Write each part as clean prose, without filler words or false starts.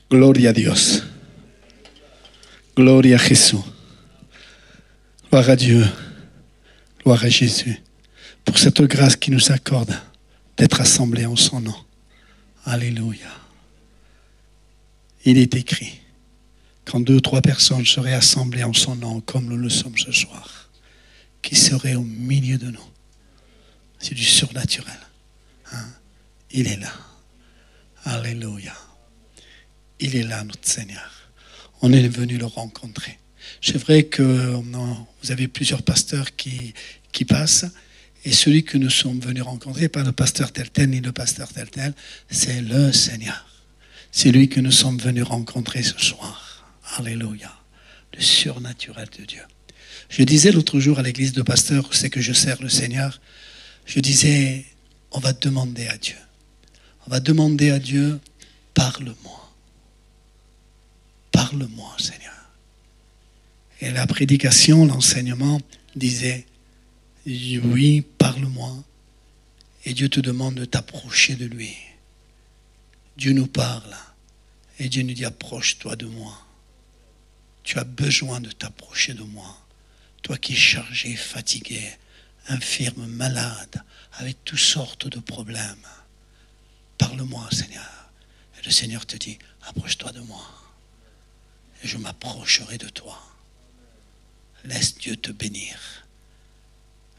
Gloria a Dios. Gloria a Jesús. Gloire à Dieu. Gloire à Jésus. Pour cette grâce qu'il nous accorde d'être assemblés en son nom. Alléluia. Il est écrit, quand 2 ou 3 personnes seraient assemblées en son nom, comme nous le sommes ce soir, qui serait au milieu de nous. C'est du surnaturel. Hein? Il est là. Alléluia. Il est là, notre Seigneur. On est venu le rencontrer. C'est vrai que vous avez plusieurs pasteurs qui passent, et celui que nous sommes venus rencontrer, pas le pasteur tel ni le pasteur tel, c'est le Seigneur. C'est lui que nous sommes venus rencontrer ce soir. Alléluia. Le surnaturel de Dieu. Je disais l'autre jour à l'église de pasteur, c'est que je sers le Seigneur, je disais, on va demander à Dieu. On va demander à Dieu, parle-moi. Parle-moi, Seigneur. Et la prédication, l'enseignement disait, oui, parle-moi. Et Dieu te demande de t'approcher de lui. Dieu nous parle. Et Dieu nous dit, approche-toi de moi. Tu as besoin de t'approcher de moi. Toi qui es chargé, fatigué, infirme, malade, avec toutes sortes de problèmes. Parle-moi, Seigneur. Et le Seigneur te dit, approche-toi de moi. Et je m'approcherai de toi. Laisse Dieu te bénir.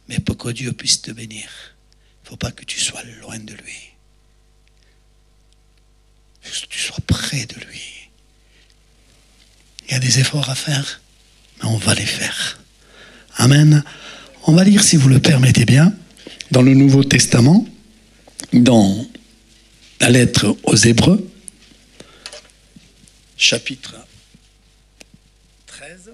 Mais pour que Dieu puisse te bénir, il ne faut pas que tu sois loin de lui. Il faut que tu sois près de lui. Il y a des efforts à faire, mais on va les faire. Amen. On va lire, si vous le permettez bien, dans le Nouveau Testament, dans la lettre aux Hébreux, chapitre 13.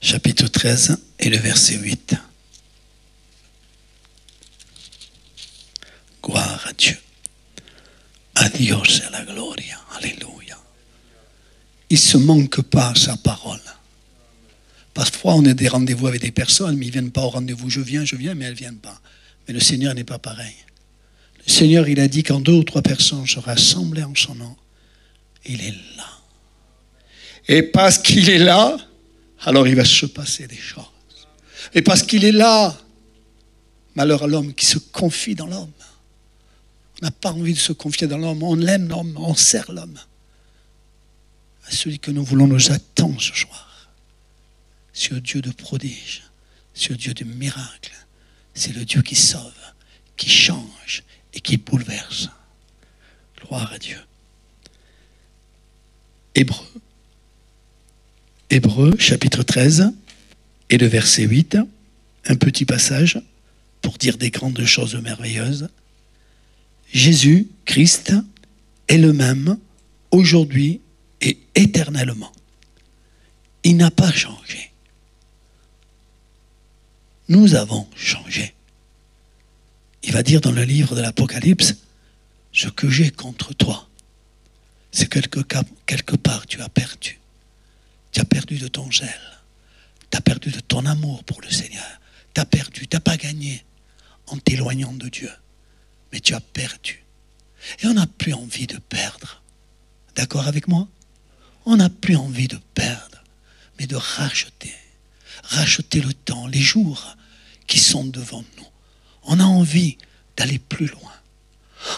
Chapitre 13 et le verset 8. Gloire à Dieu. A Dios c'est la gloria. Alléluia. Il ne se manque pas à sa parole. Parfois, on a des rendez-vous avec des personnes, mais ils ne viennent pas au rendez-vous. Je viens, mais elles ne viennent pas. Mais le Seigneur n'est pas pareil. Le Seigneur, il a dit, quand 2 ou 3 personnes seront assemblées en son nom, il est là. Et parce qu'il est là, alors il va se passer des choses. Et parce qu'il est là, malheur à l'homme qui se confie dans l'homme. On n'a pas envie de se confier dans l'homme. On aime l'homme, on sert l'homme. Celui que nous voulons nous attend ce soir. C'est le Dieu de prodige. C'est le Dieu de miracle. C'est le Dieu qui sauve, qui change et qui bouleverse. Gloire à Dieu. Hébreux, chapitre 13, et le verset 8, un petit passage pour dire des grandes choses merveilleuses. Jésus, Christ, est le même aujourd'hui et éternellement. Il n'a pas changé. Nous avons changé. Il va dire dans le livre de l'Apocalypse, ce que j'ai contre toi, c'est quelque part tu as perdu. Tu as perdu de ton zèle. Tu as perdu de ton amour pour le Seigneur. Tu as perdu, tu n'as pas gagné en t'éloignant de Dieu. Mais tu as perdu. Et on n'a plus envie de perdre. D'accord avec moi? On n'a plus envie de perdre, mais de racheter. Racheter le temps, les jours qui sont devant nous. On a envie d'aller plus loin.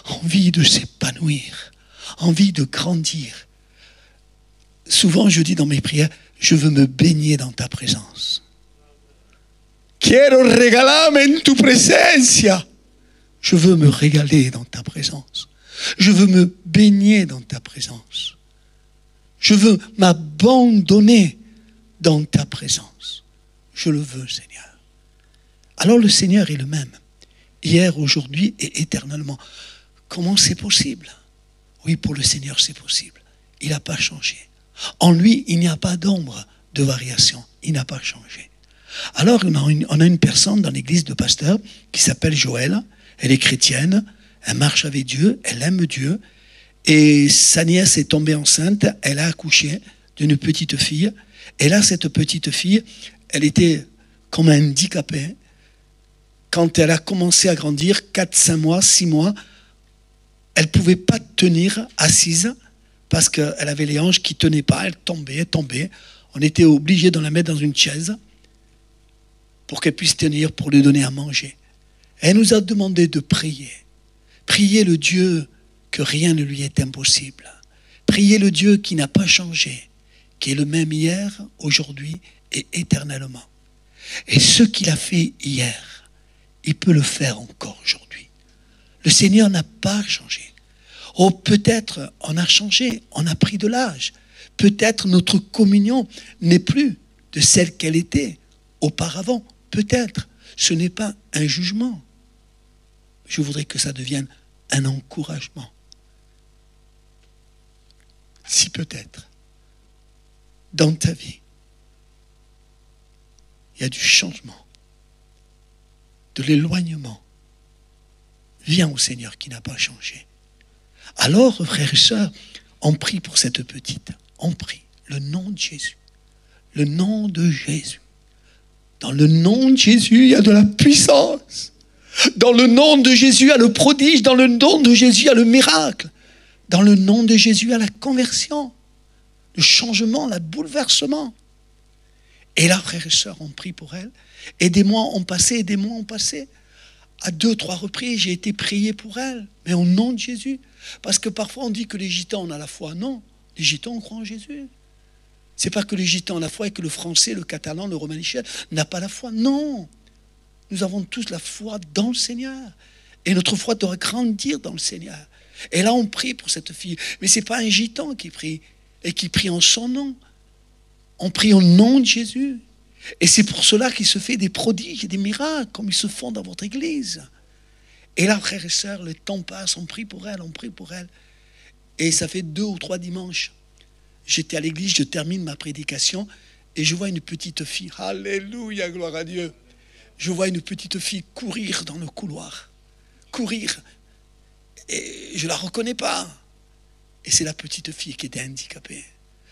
Envie de s'épanouir. Envie de grandir. Souvent, je dis dans mes prières, je veux me baigner dans ta présence. Quiero regalarme en tu presencia. Je veux me régaler dans ta présence. Je veux me baigner dans ta présence. Je veux m'abandonner dans ta présence. Je le veux, Seigneur. Alors le Seigneur est le même. Hier, aujourd'hui et éternellement. Comment c'est possible? Oui, pour le Seigneur, c'est possible. Il n'a pas changé. En lui, il n'y a pas d'ombre de variation. Il n'a pas changé. Alors, on a une personne dans l'église de pasteur qui s'appelle Joël. Elle est chrétienne. Elle marche avec Dieu. Elle aime Dieu. Et sa nièce est tombée enceinte. Elle a accouché d'une petite fille. Et là, cette petite fille, elle était comme handicapée. quand elle a commencé à grandir, 4, 5 mois, 6 mois, elle ne pouvait pas tenir assise parce qu'elle avait les hanches qui ne tenaient pas, elle tombait. On était obligé de la mettre dans une chaise pour qu'elle puisse tenir, pour lui donner à manger. Elle nous a demandé de prier. Prier le Dieu que rien ne lui est impossible. Prier le Dieu qui n'a pas changé, qui est le même hier, aujourd'hui et éternellement. Et ce qu'il a fait hier, il peut le faire encore aujourd'hui. Le Seigneur n'a pas changé. Oh, peut-être on a changé, on a pris de l'âge. Peut-être notre communion n'est plus de celle qu'elle était auparavant. Peut-être. Ce n'est pas un jugement. Je voudrais que ça devienne un encouragement. Si peut-être, dans ta vie, il y a du changement, de l'éloignement, viens au Seigneur qui n'a pas changé. Alors, frères et sœurs, on prie pour cette petite. On prie le nom de Jésus. Le nom de Jésus. Dans le nom de Jésus, il y a de la puissance. Dans le nom de Jésus, il y a le prodige. Dans le nom de Jésus, il y a le miracle. Dans le nom de Jésus, il y a la conversion, le changement, le bouleversement. Et là, frères et sœurs, on prie pour elle. Et des mois ont passé, À 2, 3 reprises, j'ai été prié pour elle. Mais au nom de Jésus. Parce que parfois, on dit que les gitans ont la foi. Non, les gitans, on croit en Jésus. C'est pas que les gitans ont la foi et que le français, le catalan, le romanichel n'a pas la foi. Non. Nous avons tous la foi dans le Seigneur. Et notre foi doit grandir dans le Seigneur. Et là, on prie pour cette fille. Mais ce n'est pas un gitan qui prie et qui prie en son nom. On prie au nom de Jésus. Et c'est pour cela qu'il se fait des prodiges et des miracles comme ils se font dans votre église. Et là, frères et sœurs, le temps passe, on prie pour elle. Et ça fait 2 ou 3 dimanches. J'étais à l'église, je termine ma prédication et je vois une petite fille. Alléluia, gloire à Dieu. Je vois une petite fille courir dans le couloir. Courir. Et je ne la reconnais pas. Et c'est la petite fille qui était handicapée.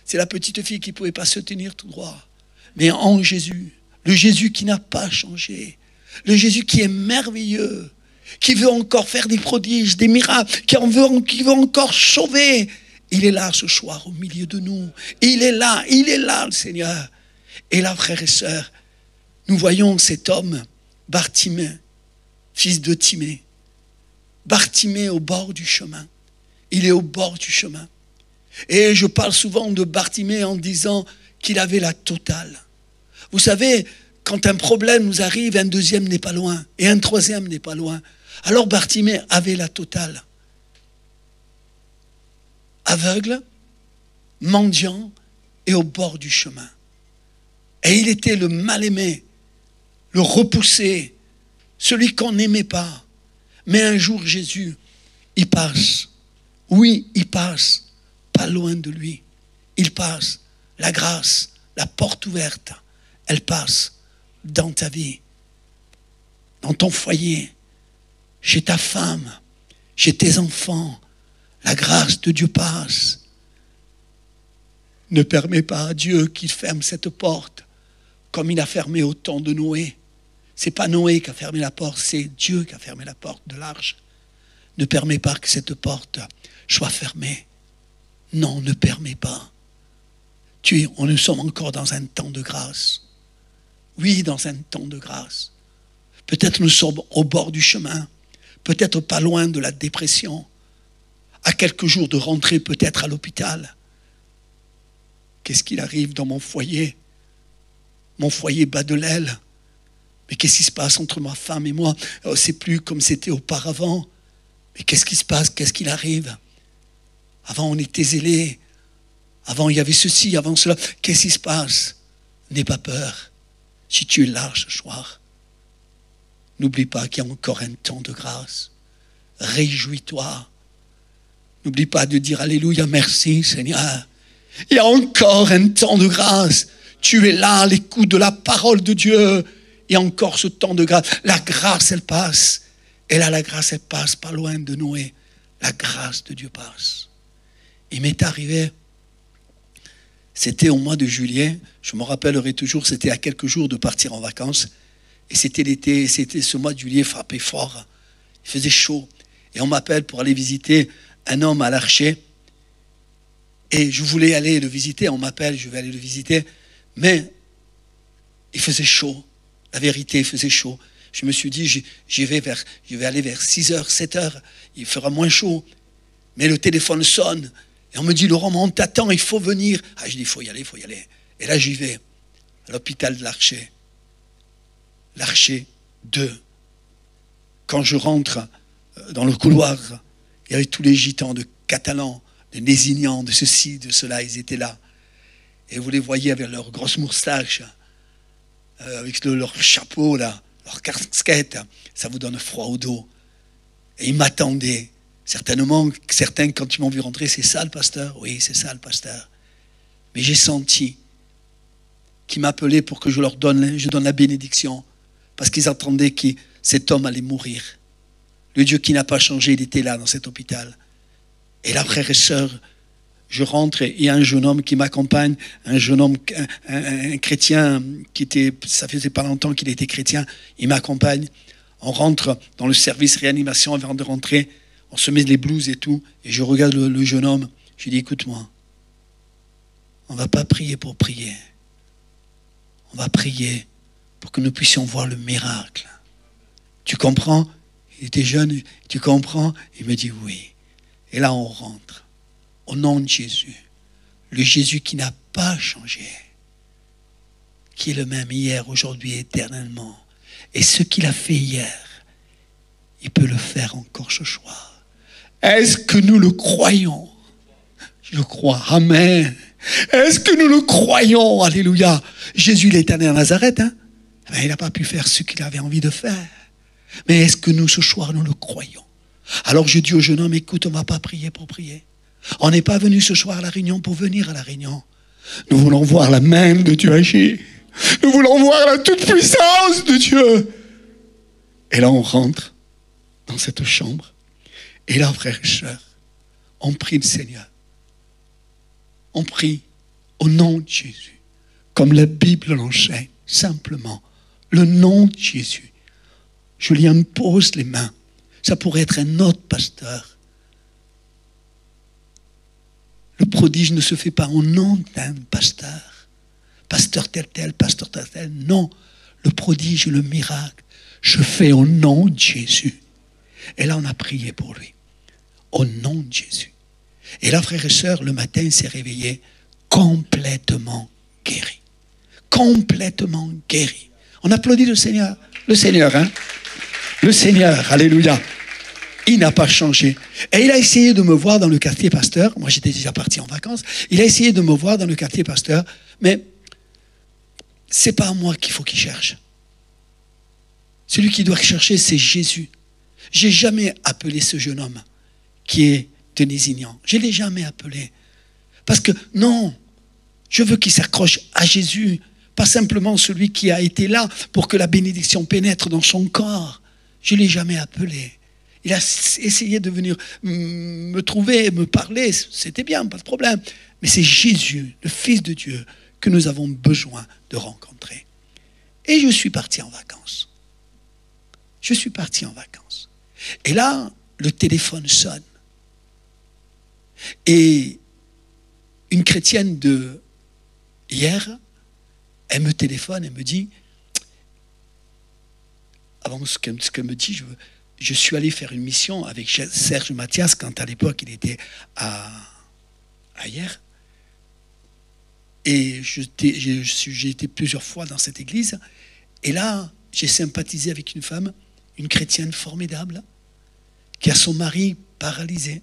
C'est la petite fille qui ne pouvait pas se tenir tout droit. Mais en Jésus, le Jésus qui n'a pas changé, le Jésus qui est merveilleux, qui veut encore faire des prodiges, des miracles, qui veut encore sauver, il est là ce soir au milieu de nous. Il est là, le Seigneur. Et là, frères et sœurs, nous voyons cet homme, Bartimée, fils de Timée. Bartimée au bord du chemin. Il est au bord du chemin. Et je parle souvent de Bartimée en disant qu'il avait la totale. Vous savez, quand un problème nous arrive, un deuxième n'est pas loin, et un troisième n'est pas loin. Alors Bartimée avait la totale. Aveugle, mendiant et au bord du chemin. Et il était le mal-aimé, le repoussé, celui qu'on n'aimait pas. Mais un jour, Jésus, il passe. Oui, il passe, pas loin de lui. Il passe. La grâce, la porte ouverte, elle passe dans ta vie, dans ton foyer, chez ta femme, chez tes enfants. La grâce de Dieu passe. Ne permets pas à Dieu qu'il ferme cette porte comme il a fermé au temps de Noé. Ce n'est pas Noé qui a fermé la porte, c'est Dieu qui a fermé la porte de l'arche. Ne permets pas que cette porte soit fermée. Non, ne permets pas. Nous sommes encore dans un temps de grâce. Oui, dans un temps de grâce. Peut-être nous sommes au bord du chemin, peut-être pas loin de la dépression, à quelques jours de rentrer peut-être à l'hôpital. Qu'est-ce qu'il arrive dans mon foyer? Mon foyer bat de l'aile. Mais qu'est-ce qui se passe entre ma femme et moi? C'est plus comme c'était auparavant. Mais qu'est-ce qui se passe? Qu'est-ce qu'il arrive? Avant, on était zélés. Avant, il y avait ceci, avant cela. Qu'est-ce qui se passe? N'aie pas peur. Si tu es là ce soir, n'oublie pas qu'il y a encore un temps de grâce. Réjouis-toi. N'oublie pas de dire Alléluia, merci Seigneur. Il y a encore un temps de grâce. Tu es là à l'écoute de la parole de Dieu. Il y a encore ce temps de grâce. La grâce, elle passe. Et là, la grâce, elle passe pas loin de Noé. La grâce de Dieu passe. Il m'est arrivé, c'était au mois de juillet, je me rappellerai toujours, c'était à quelques jours de partir en vacances. Et c'était l'été, c'était ce mois de juillet frappé fort. Il faisait chaud. Et on m'appelle pour aller visiter un homme à l'Archer. Et je voulais aller le visiter. On m'appelle, je vais aller le visiter. Mais il faisait chaud. La vérité, il faisait chaud. Je me suis dit, je vais aller vers 6h, 7h. Il fera moins chaud. Mais le téléphone sonne. Et on me dit, Laurent, on t'attend, il faut venir. Ah, je dis, il faut y aller. Et là, j'y vais. À l'hôpital de l'Archer. L'Archer 2. Quand je rentre dans le couloir, il y avait tous les gitans de Catalans, de Nésignans, de ceci, de cela, ils étaient là. Et vous les voyez avec leurs grosses moustaches, avec leur chapeau, là, leur casquette, ça vous donne froid au dos. Et ils m'attendaient. Certainement, certains, quand ils m'ont vu rentrer, c'est ça le pasteur? Oui, c'est ça le pasteur. Mais j'ai senti qu'ils m'appelaient pour que je donne la bénédiction, parce qu'ils attendaient que cet homme allait mourir. Le Dieu qui n'a pas changé, il était là dans cet hôpital. Et là, frères et sœurs, je rentre et il y a un jeune homme qui m'accompagne, un jeune homme, un chrétien ça faisait pas longtemps qu'il était chrétien, il m'accompagne. On rentre dans le service réanimation avant de rentrer, on se met les blouses et tout, et je regarde le jeune homme, je lui dis, écoute-moi, on ne va pas prier pour prier, on va prier pour que nous puissions voir le miracle. Tu comprends? Il était jeune, tu comprends? Il me dit oui. Et là, on rentre. Au nom de Jésus. Le Jésus qui n'a pas changé. Qui est le même hier, aujourd'hui, éternellement. Et ce qu'il a fait hier, il peut le faire encore ce soir. Est-ce que nous le croyons? Je crois. Amen. Est-ce que nous le croyons? Alléluia. Jésus, il est allé à Nazareth. Il n'a pas pu faire ce qu'il avait envie de faire. Mais est-ce que nous, ce soir, nous le croyons? Alors je dis au jeune homme, écoute, on ne va pas prier pour prier. On n'est pas venu ce soir à la réunion pour venir à la réunion. Nous voulons voir la main de Dieu agir. Nous voulons voir la toute-puissance de Dieu. Et là, on rentre dans cette chambre. Et là, frères et sœurs, on prie le Seigneur. On prie au nom de Jésus. Comme la Bible l'enseigne, simplement. Le nom de Jésus. Je lui impose les mains. Ça pourrait être un autre pasteur. Le prodige ne se fait pas au nom d'un pasteur. Pasteur tel, pasteur tel. Non, le prodige, le miracle, je fais au nom de Jésus. Et là, on a prié pour lui. Au nom de Jésus. Et là, frères et sœurs, le matin, il s'est réveillé complètement guéri. Complètement guéri. On applaudit le Seigneur. Le Seigneur, hein? Le Seigneur, alléluia. Il n'a pas changé. Et il a essayé de me voir dans le quartier pasteur. Moi, j'étais déjà parti en vacances. Il a essayé de me voir dans le quartier pasteur. Mais ce n'est pas à moi qu'il faut qu'il cherche. Celui qui doit chercher, c'est Jésus. Je n'ai jamais appelé ce jeune homme qui est de Nésignan. Je ne l'ai jamais appelé. Parce que non, je veux qu'il s'accroche à Jésus. Pas simplement celui qui a été là pour que la bénédiction pénètre dans son corps. Je ne l'ai jamais appelé. Il a essayé de venir me trouver, me parler. C'était bien, pas de problème. Mais c'est Jésus, le Fils de Dieu, que nous avons besoin de rencontrer. Et je suis parti en vacances. Je suis parti en vacances. Et là, le téléphone sonne. Et une chrétienne de hier, elle me téléphone, elle me dit, avant ce qu'elle me dit, je suis allé faire une mission avec Serge Mathias, quand à l'époque il était à hier. Et j'ai été plusieurs fois dans cette église. Et là, j'ai sympathisé avec une femme, une chrétienne formidable, qui a son mari paralysé.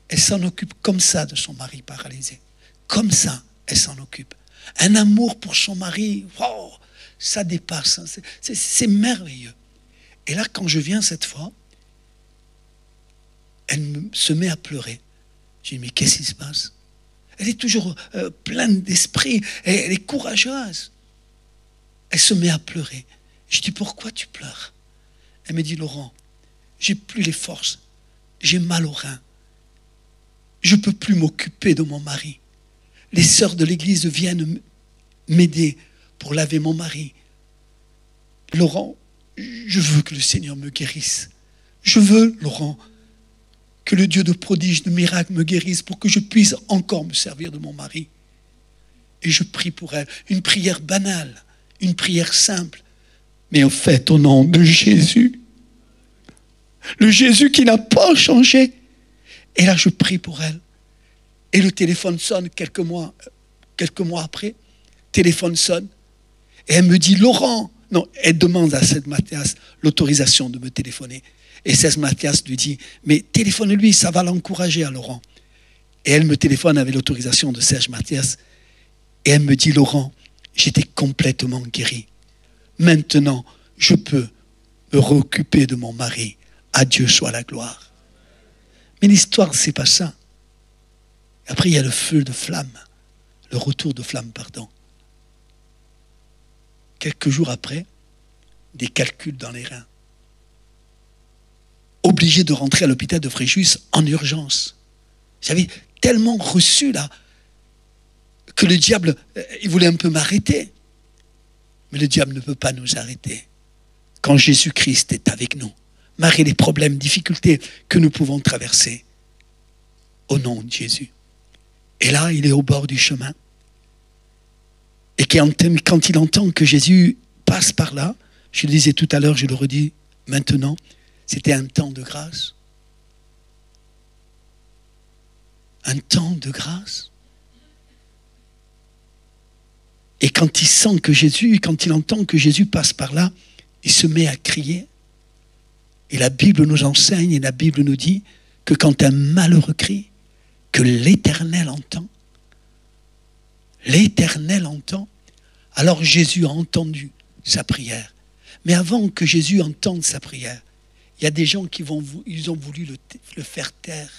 Elle s'en occupe comme ça de son mari paralysé. Comme ça, elle s'en occupe. Un amour pour son mari, wow, ça dépasse. C'est merveilleux. Et là, quand je viens cette fois, elle se met à pleurer. Je dis, mais qu'est-ce qui se passe? Elle est toujours pleine d'esprit, elle est courageuse. Elle se met à pleurer. Je dis, pourquoi tu pleures? Elle me dit, Laurent, j'ai plus les forces, j'ai mal aux reins. Je ne peux plus m'occuper de mon mari. Les sœurs de l'église viennent m'aider pour laver mon mari. Laurent, je veux que le Seigneur me guérisse. Je veux, Laurent, que le Dieu de prodiges, de miracles me guérisse pour que je puisse encore me servir de mon mari. Et je prie pour elle. Une prière banale, une prière simple. Mais au fait, au nom de Jésus, le Jésus qui n'a pas changé. Et là, je prie pour elle. Et le téléphone sonne quelques mois après. Téléphone sonne. Et elle me dit, Laurent, non, elle demande à Serge Mathias l'autorisation de me téléphoner. Et Serge Mathias lui dit, mais téléphone-lui, ça va l'encourager à Laurent. Et elle me téléphone avec l'autorisation de Serge Mathias. Et elle me dit, Laurent, j'étais complètement guéri. Maintenant, je peux me réoccuper de mon mari. À Dieu soit la gloire. Mais l'histoire, c'est pas ça. Après, il y a le feu de flamme. Le retour de flamme, pardon. Quelques jours après, des calculs dans les reins. Obligé de rentrer à l'hôpital de Fréjus en urgence. J'avais tellement reçu là que le diable, il voulait un peu m'arrêter. Mais le diable ne peut pas nous arrêter. Quand Jésus-Christ est avec nous, malgré les problèmes, difficultés que nous pouvons traverser, au nom de Jésus. Et là, il est au bord du chemin. Et quand il entend que Jésus passe par là, je le disais tout à l'heure, je le redis maintenant, c'était un temps de grâce. Un temps de grâce. Et quand il sent que Jésus, quand il entend que Jésus passe par là, il se met à crier. Et la Bible nous enseigne, et la Bible nous dit que quand un malheureux crie, que l'Éternel entend. L'Éternel entend. Alors Jésus a entendu sa prière. Mais avant que Jésus entende sa prière, il y a des gens qui ils ont voulu le faire taire.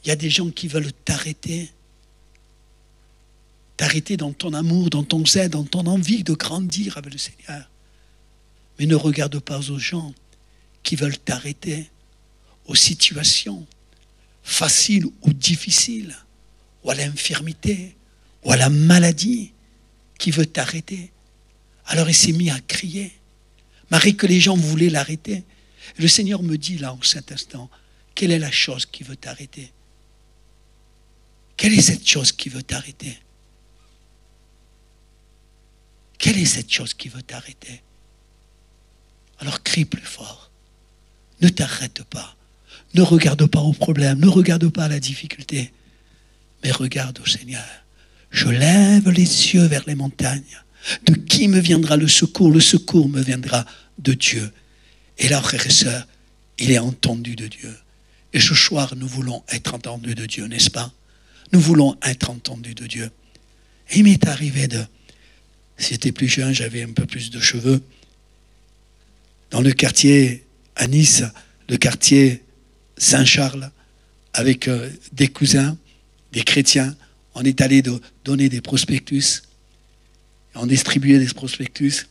Il y a des gens qui veulent t'arrêter. T'arrêter dans ton amour, dans ton zèle, dans ton envie de grandir avec le Seigneur. Mais ne regarde pas aux gens qui veulent t'arrêter, aux situations faciles ou difficiles, ou à l'infirmité, ou à la maladie qui veut t'arrêter. Alors il s'est mis à crier. Malgré que les gens voulaient l'arrêter. Le Seigneur me dit là, en cet instant, quelle est la chose qui veut t'arrêter? Quelle est cette chose qui veut t'arrêter? Quelle est cette chose qui veut t'arrêter? Alors crie plus fort. Ne t'arrête pas. Ne regarde pas au problème. Ne regarde pas à la difficulté. Mais regarde au Seigneur. Je lève les yeux vers les montagnes. De qui me viendra le secours? Le secours me viendra de Dieu. Et là, frères et sœurs, il est entendu de Dieu. Et ce soir, nous voulons être entendus de Dieu, n'est-ce pas? Nous voulons être entendus de Dieu. Et il m'est arrivé si j'étais plus jeune, j'avais un peu plus de cheveux. Dans le quartier à Nice, le quartier Saint-Charles, avec des cousins, des chrétiens, on est allé donner des prospectus. On distribuait des prospectus.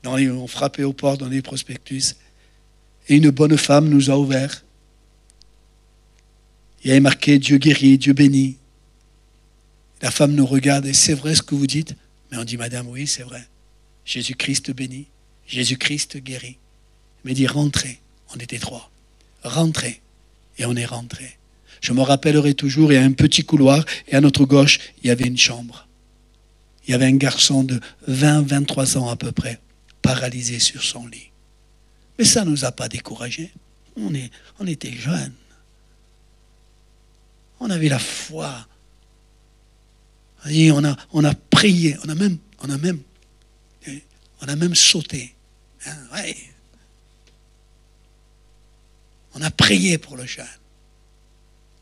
On frappait aux portes, donnait des prospectus. Et une bonne femme nous a ouvert. Il y avait marqué « Dieu guérit, Dieu bénit ». La femme nous regarde et « C'est vrai ce que vous dites ?» Mais on dit « Madame, oui, c'est vrai. Jésus-Christ bénit, Jésus-Christ guérit. » Elle m'a dit « Rentrez ». On était 3. Rentrez. Et on est rentré. Je me rappellerai toujours, il y a un petit couloir et à notre gauche, il y avait une chambre. Il y avait un garçon de 20-23 ans à peu près, paralysé sur son lit. Mais ça ne nous a pas découragés. On était jeunes. On avait la foi. Et on a prié, on a même sauté. Hein, ouais. On a prié pour le jeune.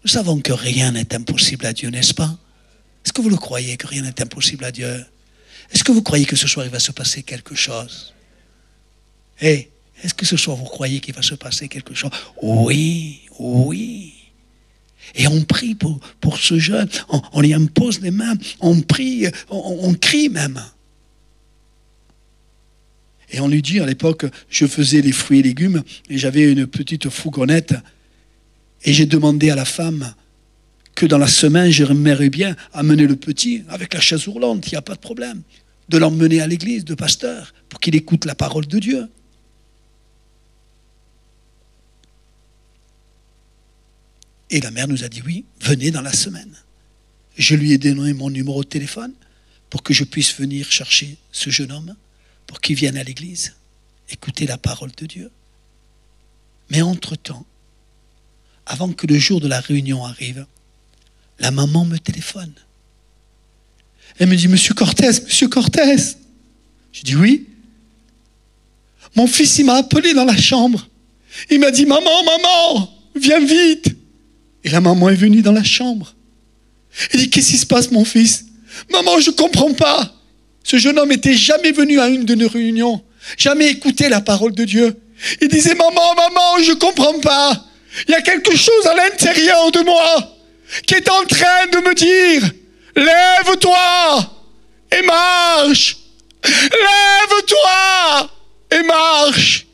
Nous savons que rien n'est impossible à Dieu, n'est-ce pas? Est-ce que vous le croyez que rien n'est impossible à Dieu? Est-ce que vous croyez que ce soir il va se passer quelque chose? Est-ce que ce soir vous croyez qu'il va se passer quelque chose? Oui, oui. Et on prie pour ce jeune, on lui impose les mains, on prie, on crie même. Et on lui dit, à l'époque, je faisais les fruits et légumes, et j'avais une petite fourgonnette, et j'ai demandé à la femme que dans la semaine, j'aimerais bien amener le petit avec la chaise roulante, il n'y a pas de problème. de l'emmener à l'église, de pasteur, pour qu'il écoute la parole de Dieu. Et la mère nous a dit oui, venez dans la semaine. Je lui ai donné mon numéro de téléphone pour que je puisse venir chercher ce jeune homme, pour qu'il vienne à l'église, écouter la parole de Dieu. Mais entre-temps, avant que le jour de la réunion arrive, la maman me téléphone. Elle me dit, Monsieur Cortez. Je dis oui. Mon fils, il m'a appelé dans la chambre. Il m'a dit, maman, viens vite. Et la maman est venue dans la chambre. Elle dit, qu'est-ce qui se passe, mon fils? Maman, je ne comprends pas. Ce jeune homme n'était jamais venu à une de nos réunions, jamais écouté la parole de Dieu. Il disait, maman, je ne comprends pas. Il y a quelque chose à l'intérieur de moi qui est en train de me dire, lève-toi et marche. Lève-toi et marche.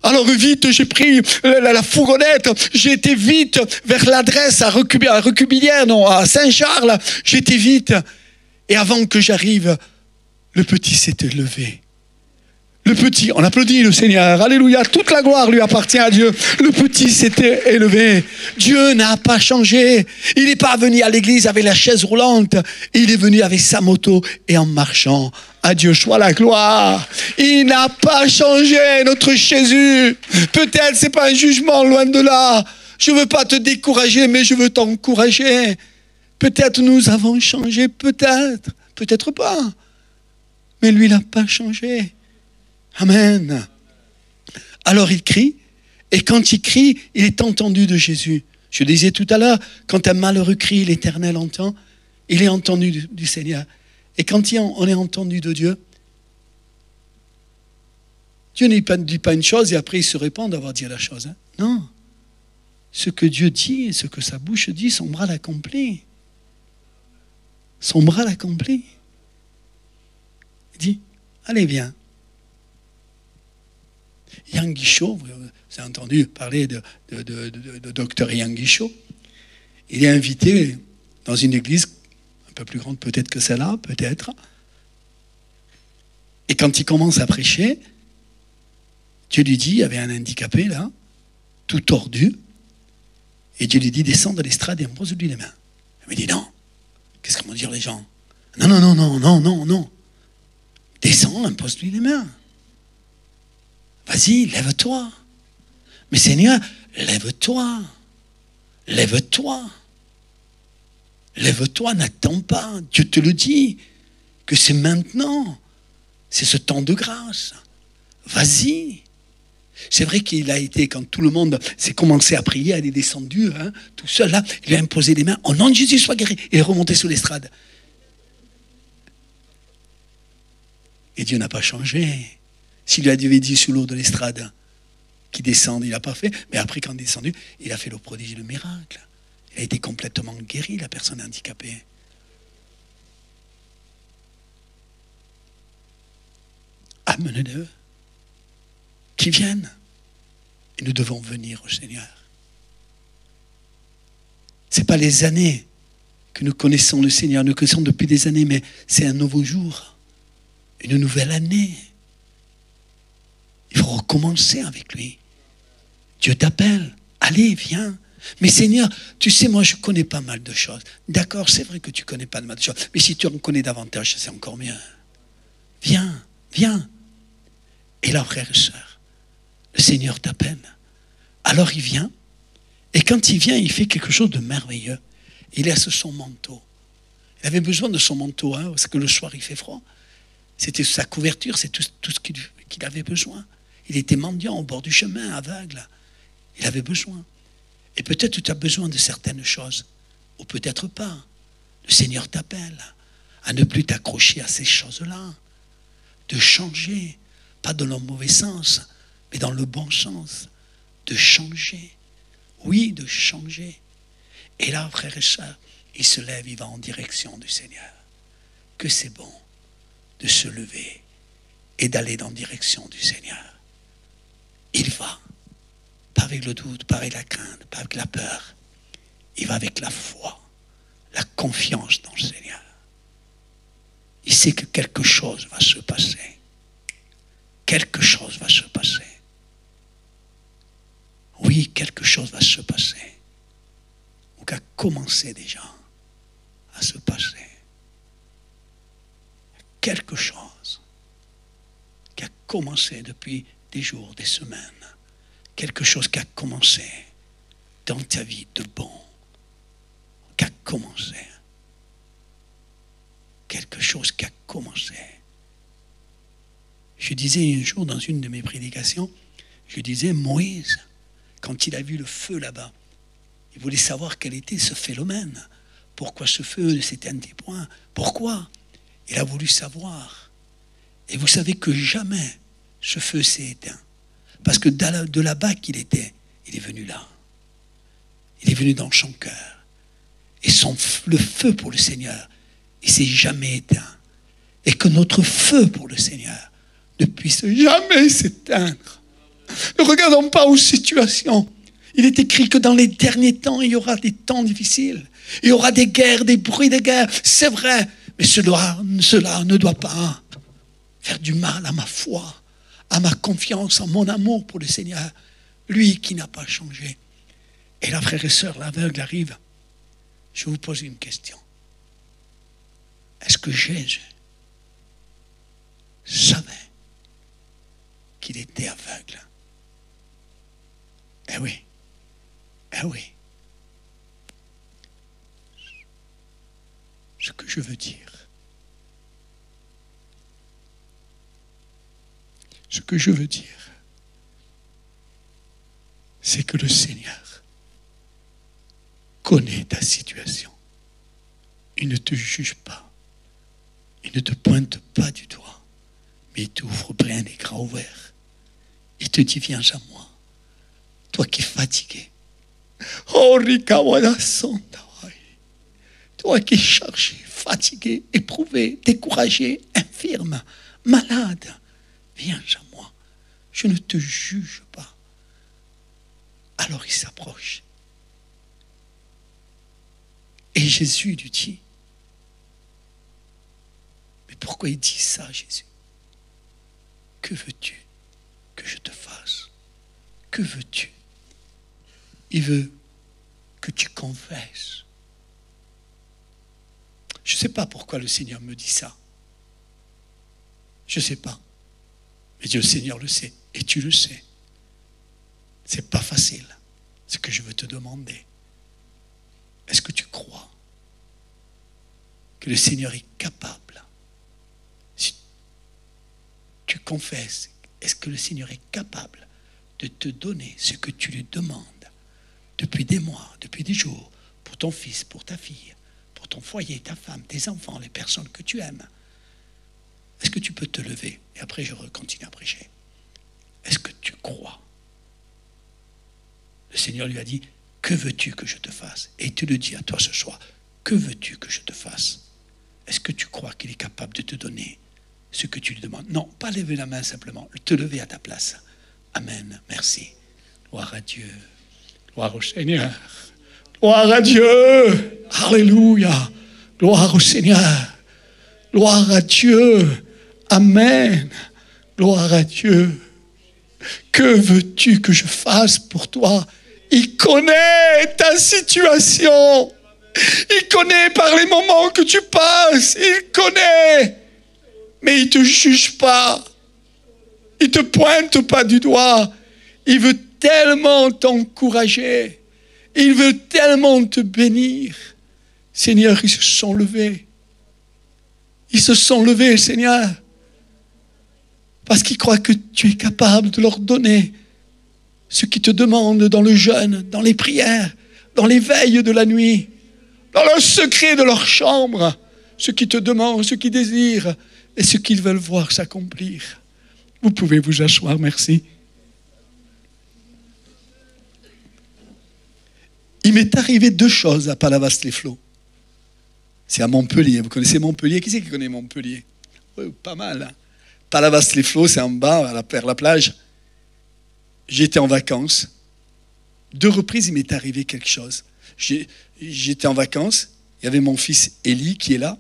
Alors vite, j'ai pris la fourgonnette, j'ai été vite vers l'adresse à Recubilière, non, à Saint-Charles. J'étais vite. Et avant que j'arrive, le petit s'était levé. Le petit, on applaudit le Seigneur, alléluia, toute la gloire lui appartient à Dieu. Le petit s'était élevé. Dieu n'a pas changé. Il n'est pas venu à l'église avec la chaise roulante. Il est venu avec sa moto et en marchant. À Dieu soit la gloire. Il n'a pas changé, notre Jésus. Peut-être c'est pas un jugement, loin de là. Je ne veux pas te décourager, mais je veux t'encourager. Peut-être nous avons changé, peut-être pas. Mais lui, il n'a pas changé. Amen. Alors il crie, et quand il crie, il est entendu de Jésus. Je disais tout à l'heure, quand un malheureux crie, l'Éternel entend, il est entendu du Seigneur. Et quand on est entendu de Dieu, Dieu ne dit pas une chose et après il se répand d'avoir dit la chose. Hein. Non. Ce que Dieu dit et ce que sa bouche dit, son bras l'accomplit. Son bras l'accomplit. Il dit, allez, viens. Yang Guichot, vous avez entendu parler de docteur Yang Guichot. Il est invité dans une église un peu plus grande peut-être que celle-là, peut-être. Et quand il commence à prêcher, Dieu lui dit, il y avait un handicapé là, tout tordu, et Dieu lui dit, descends de l'estrade et impose-lui les mains. Il me dit, non. Qu'est-ce que vont dire les gens? Non. Descends, impose-lui les mains. Vas-y, lève-toi. Mais Seigneur, lève-toi. Lève-toi, n'attends pas. Dieu te le dit, que c'est maintenant. C'est ce temps de grâce. Vas-y. C'est vrai qu'il a été, quand tout le monde s'est commencé à prier, il est descendu, tout seul là, il a imposé les mains. Au nom de Jésus, sois guéri. Il est remonté sous l'estrade. Et Dieu n'a pas changé. S'il lui avait dit sous l'eau de l'estrade qu'il descende, il n'a pas fait. Mais après, quand il est descendu, il a fait le prodige, le miracle. Il a été complètement guéri, la personne handicapée. Amenez-le. Qui viennent. Et nous devons venir au Seigneur. Ce n'est pas les années que nous connaissons le Seigneur. Nous connaissons depuis des années, mais c'est un nouveau jour. Une nouvelle année. Il faut recommencer avec lui. Dieu t'appelle. Allez, viens. Mais Seigneur, tu sais, moi je connais pas mal de choses. D'accord, c'est vrai que tu connais pas mal de choses. Mais si tu en connais davantage, c'est encore mieux. Viens. Et là, frères et sœurs, le Seigneur t'appelle. Alors il vient. Et quand il vient, il fait quelque chose de merveilleux. Il laisse son manteau. Il avait besoin de son manteau, parce que le soir il fait froid. C'était sa couverture, c'est tout ce qu'il avait besoin. Il était mendiant au bord du chemin, aveugle. Il avait besoin. Et peut-être tu as besoin de certaines choses, ou peut-être pas. Le Seigneur t'appelle à ne plus t'accrocher à ces choses-là, de changer, pas dans le mauvais sens, mais dans le bon sens, de changer. Oui, de changer. Et là, frère et sœur, il se lève, il va en direction du Seigneur. Que c'est bon de se lever et d'aller dans la direction du Seigneur. Il va, pas avec le doute, pas avec la crainte, pas avec la peur. Il va avec la foi, la confiance dans le Seigneur. il sait que quelque chose va se passer. Quelque chose va se passer. Oui, quelque chose va se passer. Ou qu'a commencé déjà à se passer. Quelque chose qui a commencé depuis des jours, des semaines. Quelque chose qui a commencé dans ta vie de bon. Qui a commencé. Quelque chose qui a commencé. Je disais un jour dans une de mes prédications, je disais Moïse, quand il a vu le feu là-bas, il voulait savoir quel était ce phénomène. Pourquoi ce feu ne s'éteignait point? Pourquoi? Il a voulu savoir. Et vous savez que jamais ce feu s'est éteint. Parce que de là-bas qu'il était, il est venu là. Il est venu dans son cœur. Et le feu pour le Seigneur, il ne s'est jamais éteint. Et que notre feu pour le Seigneur ne puisse jamais s'éteindre. Ne regardons pas aux situations. Il est écrit que dans les derniers temps, il y aura des temps difficiles. Il y aura des guerres, des bruits de guerre. C'est vrai. Mais cela ne doit pas faire du mal à ma foi, à ma confiance, à mon amour pour le Seigneur. Lui qui n'a pas changé. Et là, frères et sœurs, l'aveugle arrive. Je vous pose une question. Est-ce que Jésus savait qu'il était aveugle? Eh oui. Eh oui. Ce que je veux dire, c'est que le Seigneur connaît ta situation. Il ne te juge pas. Il ne te pointe pas du doigt, mais il t'ouvre bien les grands ouverts. Il te dit, viens à moi, toi qui es fatigué. Oh, Rikawada Santa. Toi qui es chargé, fatigué, éprouvé, découragé, infirme, malade, viens à moi. Je ne te juge pas. Alors il s'approche. Et Jésus lui dit, mais pourquoi il dit ça, Jésus? Que veux-tu que je te fasse? Que veux-tu? Il veut que tu confesses. Je ne sais pas pourquoi le Seigneur me dit ça. Je ne sais pas. Mais Dieu, le Seigneur le sait. Et tu le sais. Ce n'est pas facile. Ce que je veux te demander. Est-ce que tu crois que le Seigneur est capable? Si tu confesses, est-ce que le Seigneur est capable de te donner ce que tu lui demandes depuis des mois, depuis des jours, pour ton fils, pour ta fille, pour ton foyer, ta femme, tes enfants, les personnes que tu aimes? Est-ce que tu peux te lever? Et après, je continue à prêcher. Est-ce que tu crois? Le Seigneur lui a dit, que veux-tu que je te fasse? Et tu le dis à toi ce soir, que veux-tu que je te fasse? Est-ce que tu crois qu'il est capable de te donner ce que tu lui demandes? Non, pas lever la main simplement, te lever à ta place. Amen, merci. Gloire à Dieu. Gloire au Seigneur. Gloire à Dieu. Alléluia. Gloire au Seigneur. Gloire à Dieu. Amen. Gloire à Dieu. Que veux-tu que je fasse pour toi? Il connaît ta situation. Il connaît par les moments que tu passes. Il connaît. Mais il ne te juge pas. Il ne te pointe pas du doigt. Il veut tellement t'encourager. Il veut tellement te bénir. Seigneur, ils se sont levés. Ils se sont levés, Seigneur. Parce qu'ils croient que tu es capable de leur donner ce qu'ils te demandent dans le jeûne, dans les prières, dans les veilles de la nuit, dans le secret de leur chambre, ce qu'ils te demandent, ce qu'ils désirent et ce qu'ils veulent voir s'accomplir. Vous pouvez vous asseoir, merci. Il m'est arrivé 2 choses à Palavas-les-Flots. C'est à Montpellier. Vous connaissez Montpellier? Qui c'est qui connaît Montpellier? Oui, pas mal. Hein? Palavas-les-Flots, c'est en bas, à la plage. J'étais en vacances. 2 reprises, il m'est arrivé quelque chose. J'étais en vacances. Il y avait mon fils Élie qui est là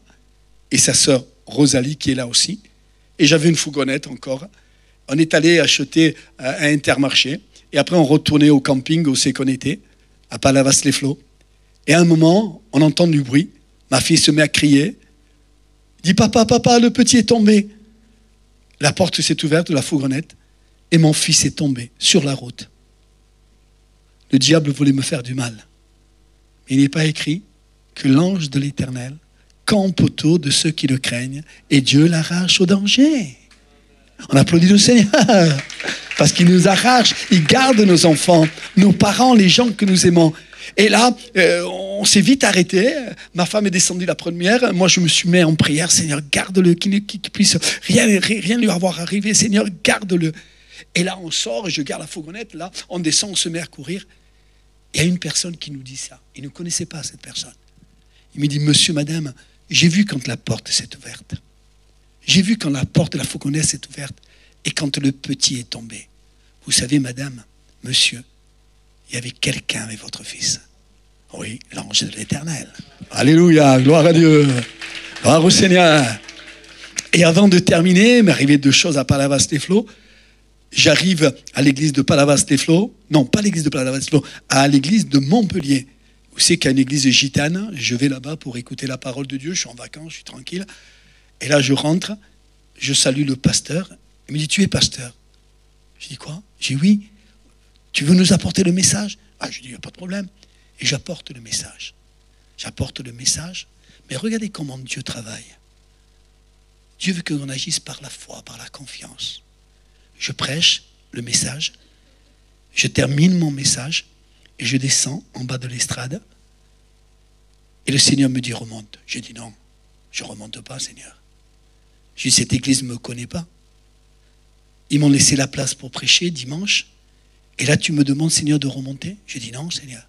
et sa sœur Rosalie qui est là aussi. Et j'avais une fourgonnette encore. On est allé acheter à Intermarché. Et après, on retournait au camping où c'est qu'on était, à Palavas-les-Flots. Et à un moment, on entend du bruit. Ma fille se met à crier. Elle dit, papa, papa, le petit est tombé. La porte s'est ouverte de la fourgonnette et mon fils est tombé sur la route. Le diable voulait me faire du mal. Mais il n'est pas écrit que l'ange de l'Éternel campe autour de ceux qui le craignent et Dieu l'arrache au danger. On applaudit le Seigneur parce qu'il nous arrache, il garde nos enfants, nos parents, les gens que nous aimons. Et là, on s'est vite arrêté. Ma femme est descendue la première. Moi, je me suis mis en prière. Seigneur, garde-le, qu'il puisse rien lui avoir arrivé. Seigneur, garde-le. Et là, on sort et je garde la fourgonnette. Là, on descend, on se met à courir. Il y a une personne qui nous dit ça. Il ne connaissait pas cette personne. Il me dit, monsieur, madame, j'ai vu quand la porte s'est ouverte. J'ai vu quand la porte de la fourgonnette s'est ouverte et quand le petit est tombé. Vous savez, madame, monsieur, il y avait quelqu'un avec votre fils. Oui, l'ange de l'Éternel. Alléluia, gloire à Dieu. Gloire au Seigneur. Et avant de terminer, m'arrivait deux choses à Palavas-les-Flots. J'arrive à l'église de Palavas-les-Flots. Non, pas l'église de Palavas-les-Flots, à l'église de Montpellier. Vous savez qu'il y a une église gitane. Je vais là-bas pour écouter la parole de Dieu. Je suis en vacances, je suis tranquille. Et là, je rentre, je salue le pasteur. Il me dit, tu es pasteur? Je dis, quoi? J'ai dit, oui. Tu veux nous apporter le message? Ah, je dis, il n'y a pas de problème. Et j'apporte le message. J'apporte le message. Mais regardez comment Dieu travaille. Dieu veut qu'on agisse par la foi, par la confiance. Je prêche le message. Je termine mon message. Et je descends en bas de l'estrade. Et le Seigneur me dit, remonte. J'ai dit, non, je ne remonte pas, Seigneur. J'ai dit, cette église ne me connaît pas. Ils m'ont laissé la place pour prêcher dimanche. Et là, tu me demandes, Seigneur, de remonter? J'ai dit, non, Seigneur.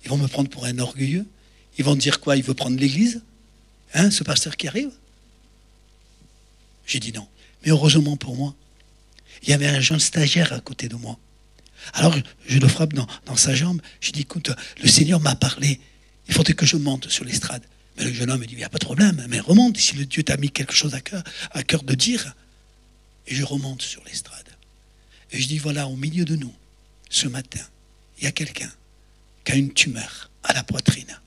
Ils vont me prendre pour un orgueilleux. Ils vont dire quoi? Il veut prendre l'église? Hein, ce pasteur qui arrive? J'ai dit non. Mais heureusement pour moi, il y avait un jeune stagiaire à côté de moi. Alors, je le frappe dans sa jambe. Je dis, écoute, le Seigneur m'a parlé. Il faudrait que je monte sur l'estrade. Mais le jeune homme me dit, il n'y a pas de problème, mais remonte. Si le Dieu t'a mis quelque chose à cœur de dire. Et je remonte sur l'estrade. Et je dis, voilà, au milieu de nous, ce matin, il y a quelqu'un qui a une tumeur à la poitrine.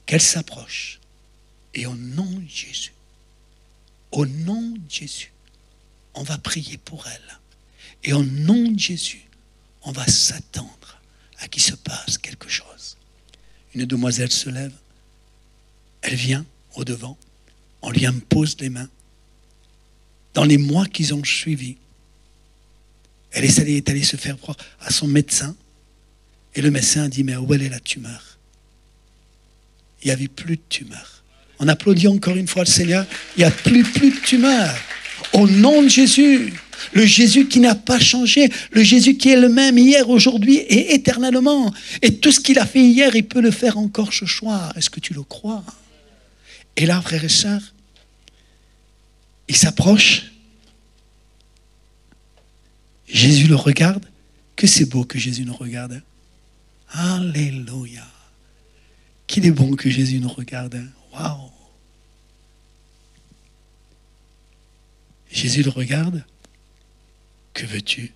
Qu'elle s'approche. Et au nom de Jésus, on va prier pour elle. Et au nom de Jésus, on va s'attendre à qu'il se passe quelque chose. Une demoiselle se lève, elle vient au devant, on lui impose les mains. Dans les mois qu'ils ont suivi, elle est allée se faire voir à son médecin, et le médecin a dit, mais où est la tumeur? Il n'y avait plus de tumeur. On applaudit encore une fois le Seigneur, il n'y a plus de tumeur. Au nom de Jésus, le Jésus qui n'a pas changé, le Jésus qui est le même hier, aujourd'hui et éternellement. Et tout ce qu'il a fait hier, il peut le faire encore ce soir. Est-ce que tu le crois? Et là, frères et sœurs, il s'approche. Jésus le regarde. Que c'est beau que Jésus nous regarde. Alléluia. Qu'il est bon que Jésus nous regarde. Waouh. Jésus le regarde. Que veux-tu?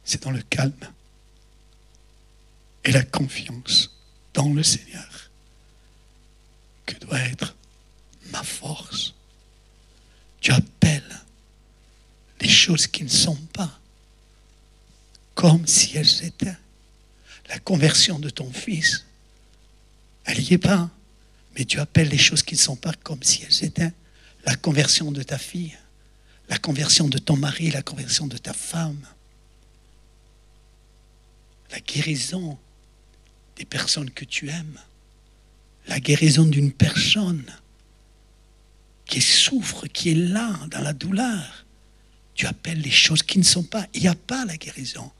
C'est dans le calme et la confiance dans le Seigneur que doit être ma force. Tu appelles les choses qui ne sont pas comme si elles étaient. La conversion de ton fils, elle n'y est pas. Mais tu appelles les choses qui ne sont pas comme si elles étaient. La conversion de ta fille, la conversion de ton mari, la conversion de ta femme, la guérison des personnes que tu aimes, la guérison d'une personne qui souffre, qui est là, dans la douleur. Tu appelles les choses qui ne sont pas. Il n'y a pas la guérison.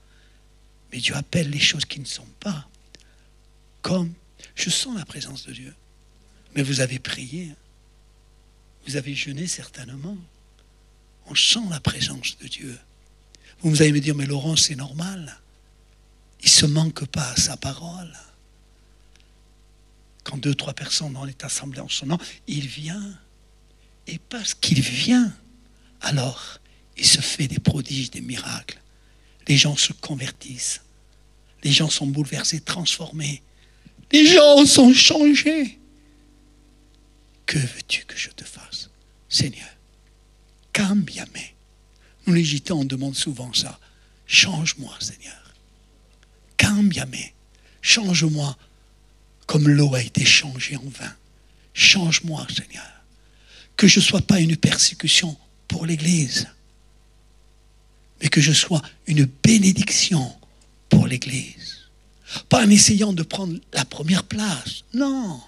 Mais tu appelles les choses qui ne sont pas. Comme, je sens la présence de Dieu. Mais vous avez prié. Vous avez jeûné certainement. On sent la présence de Dieu. Vous allez me dire, mais Laurent, c'est normal. Il ne se manque pas à sa parole. Quand 2, 3 personnes est assemblées en son nom, il vient. Et parce qu'il vient, alors il se fait des prodiges, des miracles. Les gens se convertissent. Les gens sont bouleversés, transformés. Les gens sont changés. Que veux-tu que je te fasse, Seigneur? Cambiame. Nous les gitans, on demande souvent ça. Change-moi, Seigneur. Cambiame. Change-moi comme l'eau a été changée en vin. Change-moi, Seigneur. Que je ne sois pas une persécution pour l'Église, mais que je sois une bénédiction pour l'Église. Pas en essayant de prendre la première place, non,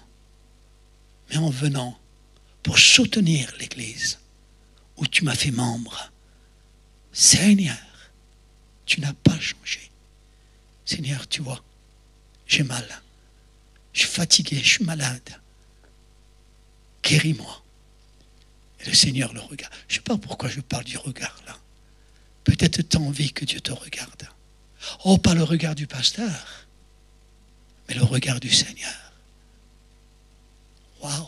mais en venant pour soutenir l'Église où tu m'as fait membre. Seigneur, tu n'as pas changé. Seigneur, tu vois, j'ai mal. Je suis fatigué, je suis malade. Guéris-moi. Et le Seigneur le regarde. Je ne sais pas pourquoi je parle du regard là. Peut-être tu as envie que Dieu te regarde. Oh, pas le regard du pasteur, mais le regard du Seigneur. Waouh!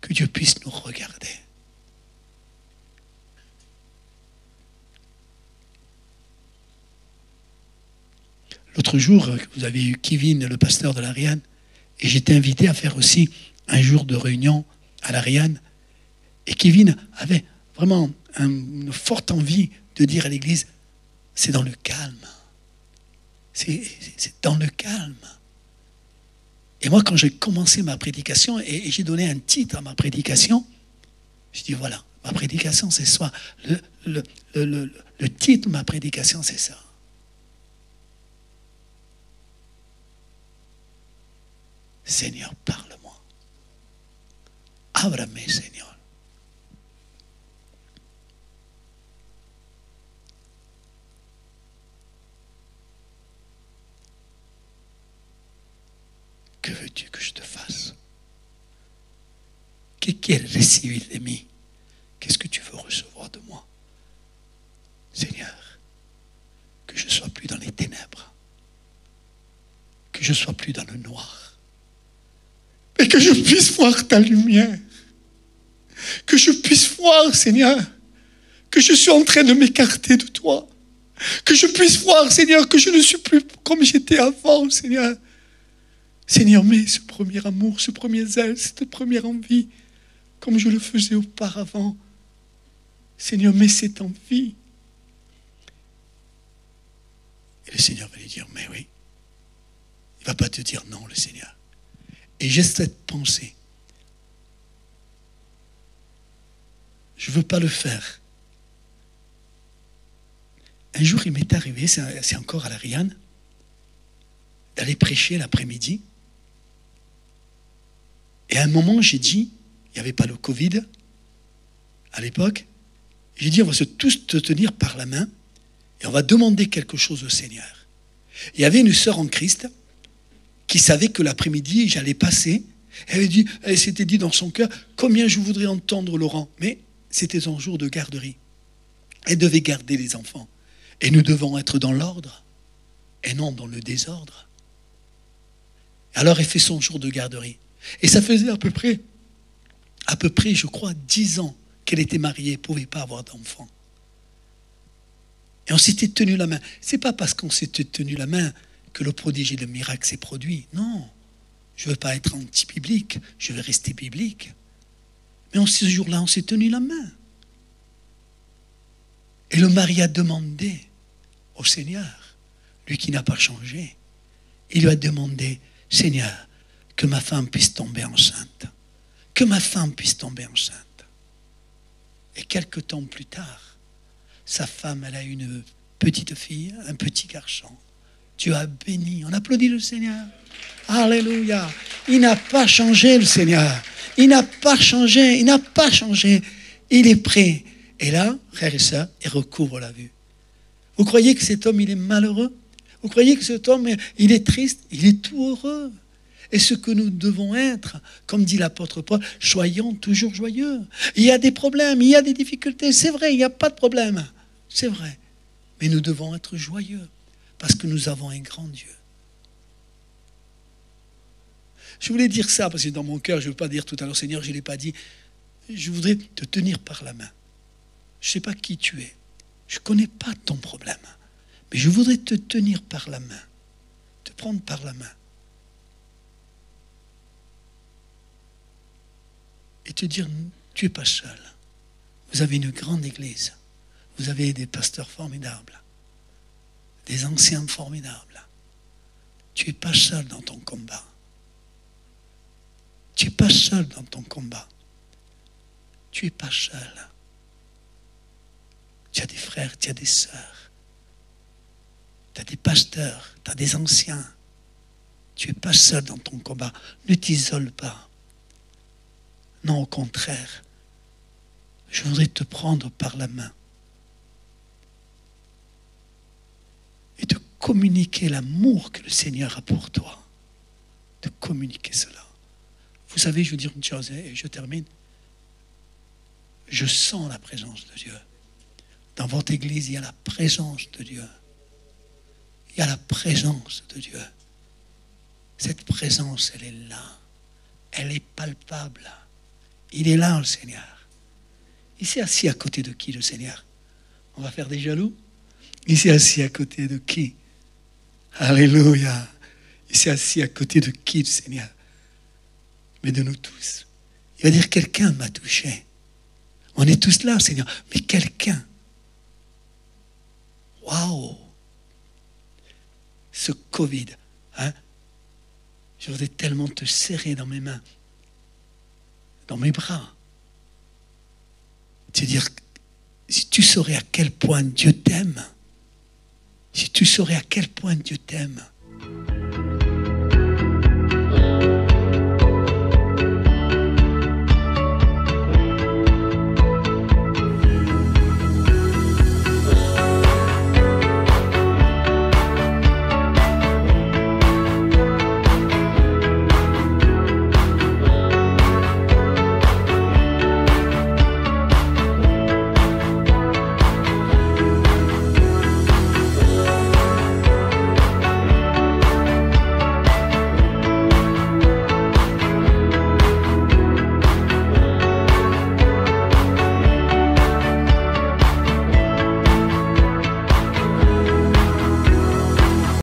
Que Dieu puisse nous regarder. L'autre jour, vous avez eu Kevin, le pasteur de l'Ariane, et j'étais invité à faire aussi un jour de réunion à l'Ariane. Et Kevin avait vraiment une forte envie de dire à l'Église, c'est dans le calme. C'est dans le calme. Et moi, quand j'ai commencé ma prédication, et j'ai donné un titre à ma prédication, je dis voilà, ma prédication c'est ça. Le titre de ma prédication c'est ça. Seigneur, parle-moi. Ábrame, Seigneur. Que veux-tu que je te fasse? ¿Qué quieres recibir de mí? Qu'est-ce que tu veux recevoir de moi? Seigneur, que je ne sois plus dans les ténèbres, que je ne sois plus dans le noir, mais que je puisse voir ta lumière, que je puisse voir, Seigneur, que je suis en train de m'écarter de toi, que je puisse voir, Seigneur, que je ne suis plus comme j'étais avant, Seigneur. Seigneur, mets ce premier amour, ce premier zèle, cette première envie, comme je le faisais auparavant. Seigneur, mets cette envie. Et le Seigneur va lui dire, mais oui. Il ne va pas te dire non, le Seigneur. Et j'ai cette pensée. Je ne veux pas le faire. Un jour, il m'est arrivé, c'est encore à l'Ariane, d'aller prêcher l'après-midi. Et à un moment, j'ai dit, il n'y avait pas le Covid à l'époque, j'ai dit, on va se tous te tenir par la main et on va demander quelque chose au Seigneur. Il y avait une sœur en Christ qui savait que l'après-midi, j'allais passer. Elle s'était dit dans son cœur, combien je voudrais entendre Laurent. Mais c'était un jour de garderie. Elle devait garder les enfants. Et nous devons être dans l'ordre et non dans le désordre. Alors elle fait son jour de garderie. Et ça faisait à peu près, je crois, 10 ans qu'elle était mariée, elle ne pouvait pas avoir d'enfant. Et on s'était tenu la main. Ce n'est pas parce qu'on s'était tenu la main que le prodige et le miracle s'est produit. Non, je ne veux pas être anti-biblique, je veux rester biblique. Mais ce jour-là, on s'est tenu la main. Et le mari a demandé au Seigneur, lui qui n'a pas changé, il lui a demandé, Seigneur, que ma femme puisse tomber enceinte. Que ma femme puisse tomber enceinte. Et quelque temps plus tard, sa femme, elle a une petite fille, un petit garçon. Dieu a béni. On applaudit le Seigneur. Alléluia. Il n'a pas changé, le Seigneur. Il n'a pas changé. Il n'a pas changé. Il est prêt. Et là, frères et sœurs, il recouvre la vue. Vous croyez que cet homme, il est malheureux? Vous croyez que cet homme, il est triste? Il est tout heureux. Et ce que nous devons être, comme dit l'apôtre Paul, soyons toujours joyeux. Il y a des problèmes, il y a des difficultés. C'est vrai, il n'y a pas de problème. C'est vrai. Mais nous devons être joyeux. Parce que nous avons un grand Dieu. Je voulais dire ça parce que dans mon cœur, je ne veux pas dire tout à l'heure, Seigneur, je ne l'ai pas dit. Je voudrais te tenir par la main. Je ne sais pas qui tu es. Je ne connais pas ton problème. Mais je voudrais te tenir par la main. Te prendre par la main. Et te dire, tu n'es pas seul. Vous avez une grande église. Vous avez des pasteurs formidables. Des anciens formidables. Tu n'es pas seul dans ton combat. Tu n'es pas seul dans ton combat. Tu n'es pas seul. Tu as des frères, tu as des sœurs. Tu as des pasteurs, tu as des anciens. Tu n'es pas seul dans ton combat. Ne t'isole pas. Non, au contraire. Je voudrais te prendre par la main et te communiquer l'amour que le Seigneur a pour toi. De communiquer cela. Vous savez, je veux dire une chose, et je termine. Je sens la présence de Dieu. Dans votre église, il y a la présence de Dieu. Il y a la présence de Dieu. Cette présence, elle est là. Elle est palpable. Il est là, le Seigneur. Il s'est assis à côté de qui, le Seigneur? On va faire des jaloux? Il s'est assis à côté de qui? Alléluia. Il s'est assis à côté de qui, le Seigneur? Mais de nous tous. Il va dire, quelqu'un m'a touché. On est tous là, Seigneur. Mais quelqu'un. Waouh! Ce Covid, hein? Je voudrais tellement te serrer dans mes mains, dans mes bras. Te dire, si tu saurais à quel point Dieu t'aime, si tu saurais à quel point Dieu t'aime,